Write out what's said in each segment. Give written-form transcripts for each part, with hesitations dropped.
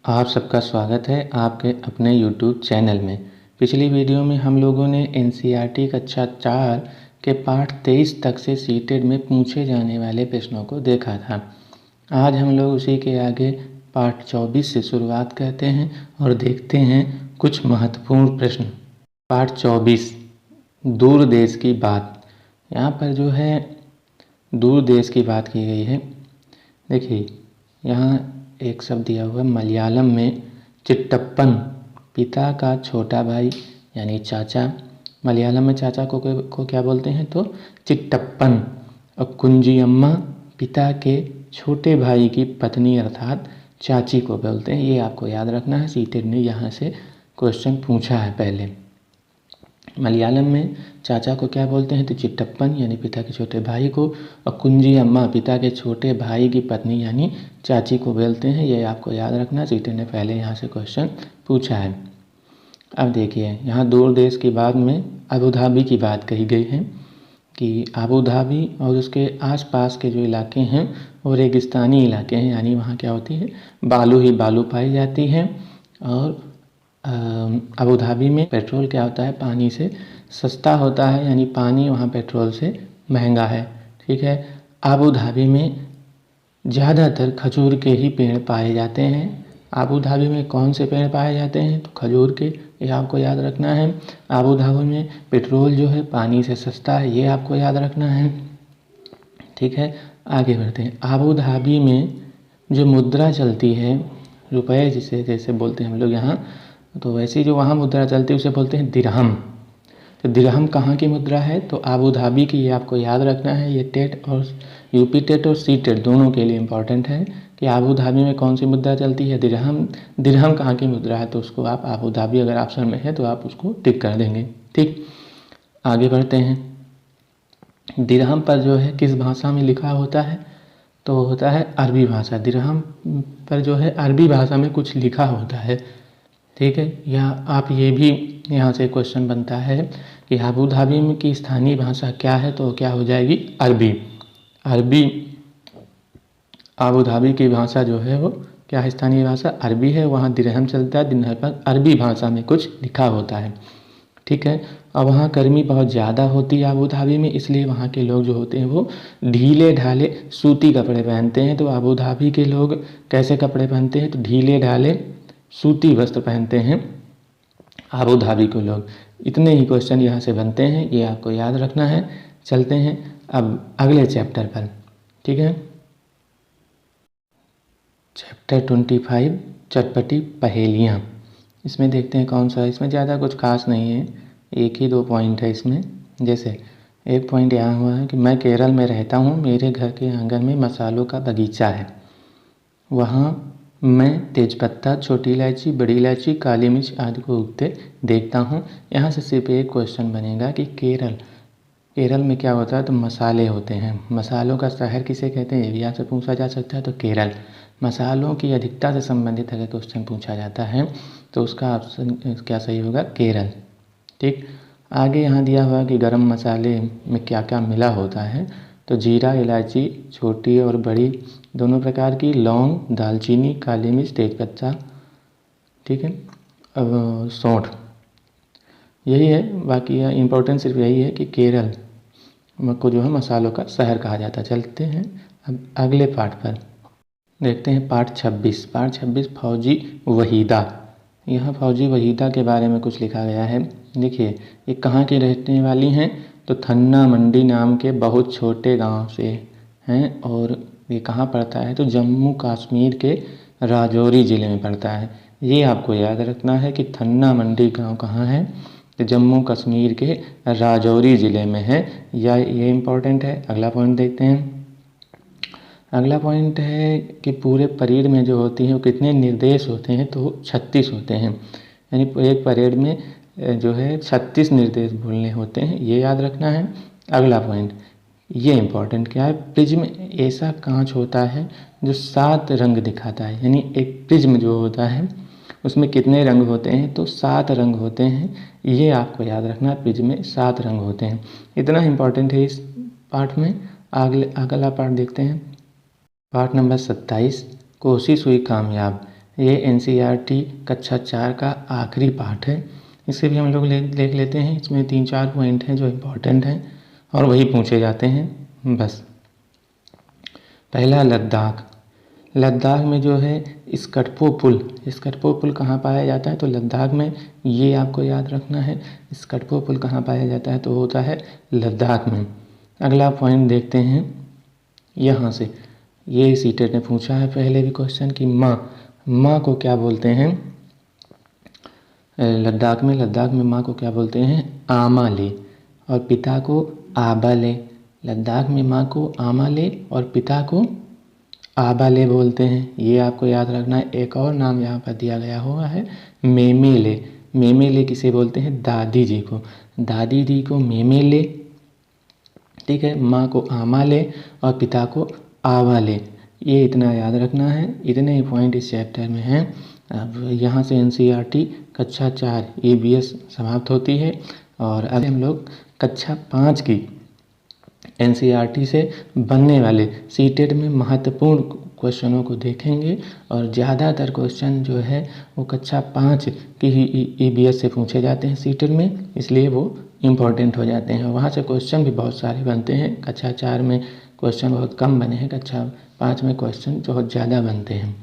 आप सबका स्वागत है आपके अपने YouTube चैनल में। पिछली वीडियो में हम लोगों ने NCERT कक्षा 4 के पाठ 23 तक से सीटेट में पूछे जाने वाले प्रश्नों को देखा था। आज हम लोग उसी के आगे पाठ 24 से शुरुआत करते हैं और देखते हैं कुछ महत्वपूर्ण प्रश्न। पाठ 24 दूर देश की बात। यहाँ पर जो है दूर देश की बात की गई है। देखिए यहाँ एक शब्द दिया हुआ मलयालम में चिट्टप्पन, पिता का छोटा भाई यानी चाचा। मलयालम में चाचा को क्या बोलते हैं तो चिट्टप्पन। और कुंजियम्मा पिता के छोटे भाई की पत्नी अर्थात चाची को बोलते हैं। ये आपको याद रखना है, सीटेट ने यहाँ से क्वेश्चन पूछा है पहले। मलयालम में चाचा को क्या बोलते हैं तो चिट्टप्पन यानी पिता के छोटे भाई को, और कुंजी अम्मा पिता के छोटे भाई की पत्नी यानी चाची को बोलते हैं। ये आपको याद रखना, सीटेट ने पहले यहाँ से क्वेश्चन पूछा है। अब देखिए यहाँ दूर देश की बात में अबू धाबी की बात कही गई है कि अबू धाबी और उसके आसपास के जो इलाके हैं वो रेगिस्तानी इलाके हैं, यानी वहाँ क्या होती है बालू ही बालू पाई जाती है। और अबू धाबी में पेट्रोल क्या होता है पानी से सस्ता होता है, यानी पानी वहाँ पेट्रोल से महंगा है। ठीक है, अबू धाबी में ज़्यादातर खजूर के ही पेड़ पाए जाते हैं। अबू धाबी में कौन से पेड़ पाए जाते हैं तो खजूर के, ये आपको याद रखना है। अबू धाबी में पेट्रोल जो है पानी से सस्ता है, ये आपको याद रखना है। ठीक है, आगे बढ़ते हैं। अबू धाबी में जो मुद्रा चलती है रुपए जिसे जैसे बोलते हैं हम लोग यहाँ, तो वैसे जो वहाँ मुद्रा चलती है उसे बोलते हैं दिरहम। तो दिरहम कहाँ की मुद्रा है तो अबू धाबी की, ये आपको याद रखना है। ये टेट और यूपी टेट और सी टेट दोनों के लिए इम्पॉर्टेंट है कि अबू धाबी में कौन सी मुद्रा चलती है दिरहम। दिरहम कहाँ की मुद्रा है तो उसको आप अबू धाबी अगर ऑप्शन में है तो आप उसको टिक कर देंगे। ठीक, आगे बढ़ते हैं। दिरहम पर जो है किस भाषा में लिखा होता है तो होता है अरबी भाषा। दिरहम पर जो है अरबी भाषा में कुछ लिखा होता है। ठीक है, या आप ये भी यहाँ से क्वेश्चन बनता है कि अबू धाबी में की स्थानीय भाषा क्या है तो क्या हो जाएगी अरबी। अरबी अबू धाबी की भाषा जो है वो क्या है स्थानीय भाषा अरबी है। वहाँ दिरहम चलता है, दिरहम पर अरबी भाषा में कुछ लिखा होता है। ठीक है, और वहाँ गर्मी बहुत ज़्यादा होती है अबू धाबी में, इसलिए वहाँ के लोग जो होते हैं वो ढीले ढाले सूती कपड़े पहनते हैं। तो अबू धाबी के लोग कैसे कपड़े पहनते हैं तो ढीले ढाले सूती वस्त्र पहनते हैं अबू धाबी के लोग। इतने ही क्वेश्चन यहाँ से बनते हैं, ये आपको याद रखना है। चलते हैं अब अगले चैप्टर पर। ठीक है, चैप्टर 25 चटपटी पहेलियाँ। इसमें देखते हैं कौन सा है। इसमें ज़्यादा कुछ खास नहीं है, एक ही दो पॉइंट है इसमें। जैसे एक पॉइंट यहाँ हुआ है कि मैं केरल में रहता हूँ, मेरे घर के आंगन में मसालों का बगीचा है, वहाँ मैं तेज़पत्ता, छोटी इलायची, बड़ी इलायची, काली मिर्च आदि को उगते देखता हूँ। यहाँ से सिर्फ एक क्वेश्चन बनेगा कि केरल में क्या होता है तो मसाले होते हैं। मसालों का शहर किसे कहते हैं ये भी आपसे पूछा जा सकता है। तो केरल मसालों की अधिकता से संबंधित अगर क्वेश्चन पूछा जाता है तो उसका ऑप्शन क्या सही होगा केरल। ठीक, आगे यहाँ दिया हुआ कि गरम मसाले में क्या क्या मिला होता है तो जीरा, इलायची छोटी और बड़ी दोनों प्रकार की, लौंग, दालचीनी, काली मिर्च, तेज़पत्ता। ठीक है, अब सौंठ, यही है। बाकी इम्पोर्टेंट सिर्फ यही है कि केरल को जो है मसालों का शहर कहा जाता है। चलते हैं अब अगले पार्ट पर, देखते हैं पार्ट 26। पार्ट 26 फौजी वहीदा। यहाँ फौजी वहीदा के बारे में कुछ लिखा गया है। देखिए ये कहाँ की रहने वाली हैं तो थन्ना मंडी नाम के बहुत छोटे गांव से हैं। और ये कहाँ पड़ता है तो जम्मू कश्मीर के राजौरी ज़िले में पड़ता है। ये आपको याद रखना है कि थन्ना मंडी गांव कहाँ है तो जम्मू कश्मीर के राजौरी ज़िले में है, या ये इम्पोर्टेंट है। अगला पॉइंट देखते हैं। अगला पॉइंट है कि पूरे परेड में जो होती हैं वो कितने निर्देश होते हैं तो 36 होते हैं, यानी एक परेड में जो है 36 निर्देश बोलने होते हैं, ये याद रखना है। अगला पॉइंट ये इम्पोर्टेंट क्या है, प्रिज्म ऐसा कांच होता है जो 7 रंग दिखाता है, यानी एक प्रिज्म जो होता है उसमें कितने रंग होते हैं तो 7 रंग होते हैं, ये आपको याद रखना। प्रिज्म में 7 रंग होते हैं, इतना इम्पोर्टेंट है इस पार्ट में। अगला पार्ट देखते हैं, पार्ट नंबर 27 कोशिश हुई कामयाब। ये एनसीईआरटी कक्षा 4 का आखिरी पाठ है। इसे भी हम लोग देख लेते हैं। इसमें 3-4 पॉइंट हैं जो इम्पोर्टेंट हैं और वही पूछे जाते हैं बस। पहला लद्दाख। लद्दाख में जो है स्कटपो पुल कहाँ पाया जाता है? तो लद्दाख में, ये आपको याद रखना है। स्कटपो पुल कहाँ पाया जाता है? तो होता है लद्दाख में। अगला पॉइंट देखते हैं यहाँ से। ये सीटेट ने पूछा है पहले भी क्वेश्चन कि माँ को क्या बोलते हैं लद्दाख में माँ को क्या बोलते हैं? आमाले। और पिता को आबाले। लद्दाख में माँ को आमाले और पिता को आबाले बोलते हैं। ये आपको याद रखना है। एक और नाम यहाँ पर दिया गया हुआ है मेमेले। मेमेले किसे बोलते हैं? दादी जी को मेमेले। ठीक है, माँ को आमाले और पिता को आवाले। ये इतना याद रखना है। इतने ही पॉइंट इस चैप्टर में हैं। अब यहाँ से एनसीईआरटी कक्षा 4 ईवीएस समाप्त होती है और अब हम लोग कक्षा 5 की एनसीईआरटी से बनने वाले सीटेट में महत्वपूर्ण क्वेश्चनों को देखेंगे। और ज़्यादातर क्वेश्चन जो है वो कक्षा 5 की ही ईवीएस से पूछे जाते हैं सीटेट में, इसलिए वो इम्पॉर्टेंट हो जाते हैं। वहाँ से क्वेश्चन भी बहुत सारे बनते हैं। कक्षा 4 में क्वेश्चन बहुत कम बने हैं, कक्षा 5 में क्वेश्चन बहुत ज़्यादा बनते हैं।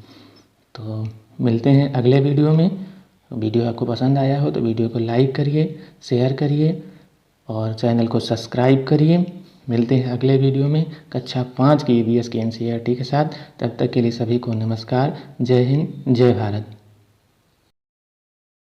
तो मिलते हैं अगले वीडियो में। वीडियो आपको पसंद आया हो तो वीडियो को लाइक करिए, शेयर करिए और चैनल को सब्सक्राइब करिए। मिलते हैं अगले वीडियो में कक्षा 5 की ईवीएस की एनसीईआरटी के साथ। तब तक के लिए सभी को नमस्कार। जय हिंद, जय भारत।